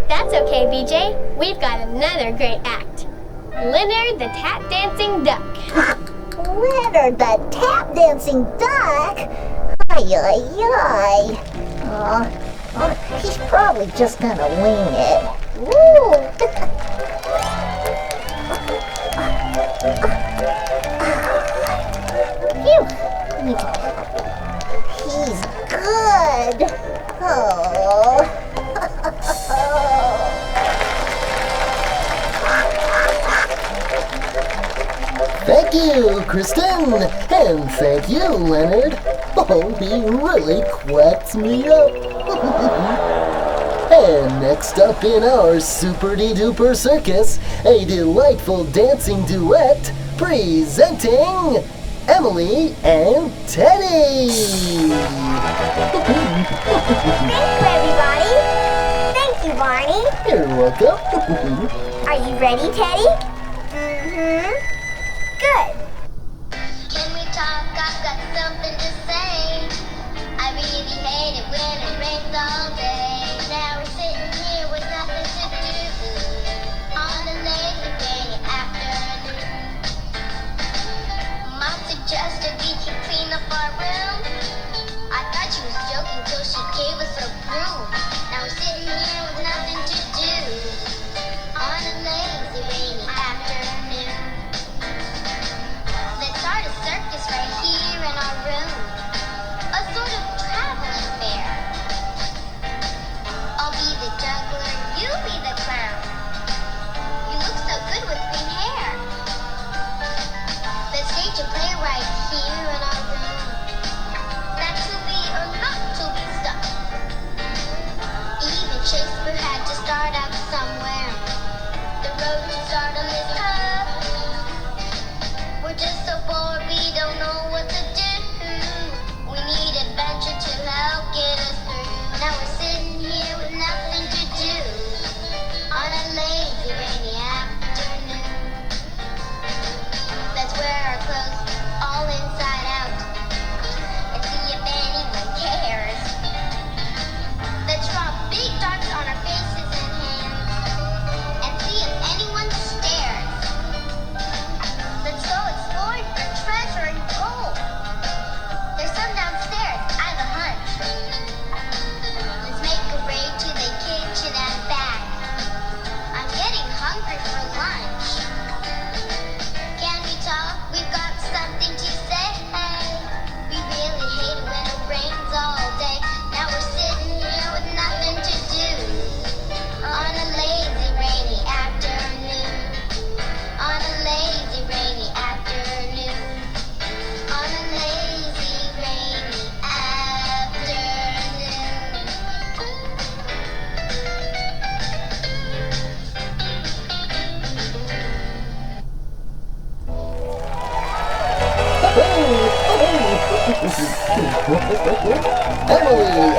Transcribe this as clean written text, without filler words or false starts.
That's okay, BJ. We've got another great act. Leonard the Tap Dancing Duck. Leonard the Tap Dancing Duck? Ay, ay, ay. He's probably just gonna wing it. Woo! Phew! He's good. Oh. Thank you, Kristen, and thank you, Leonard. Oh, he really quacks me up. And next up in our super-de-duper circus, a delightful dancing duet presenting Emily and Teddy. Thank you, everybody. Thank you, Barney. You're welcome. Are you ready, Teddy? Mm-hmm. Good. Can we talk? I've got something to say. I really hate it when it rains all day. Now we're sitting here with nothing to do on a lazy rainy afternoon. Mom suggested we can clean up our room. I thought she was joking till she gave us a broom. Now we're sitting here with nothing to do on a lazy rainy afternoon. Let's start a circus right here in our room. A sort of traveling fair. I'll be the juggler, you be the clown. You look so good with green hair. Let's stage a play right here in our room. Not to be or not to be stuck. Even Shakespeare had to start out somewhere. The road to stardom is tough. We're just so bored we don't know what to do. We need adventure to help get us through. Now we're sitting here with nothing to do on a lazy rainy afternoon. Let's wear our clothes all inside out and see if anyone cares. Let's draw big darts on our faces and hands and see if anyone stares. Let's go exploring for treasure and gold. There's some downstairs, I've a hunch. Let's make a raid to the kitchen and back. I'm getting hungry for lunch. Can we talk? We've got something to say. We really hate it when it rains all day. Now we're sitting here with nothing to do on a lazy rainy afternoon. On a lazy rainy afternoon. On a lazy rainy Emily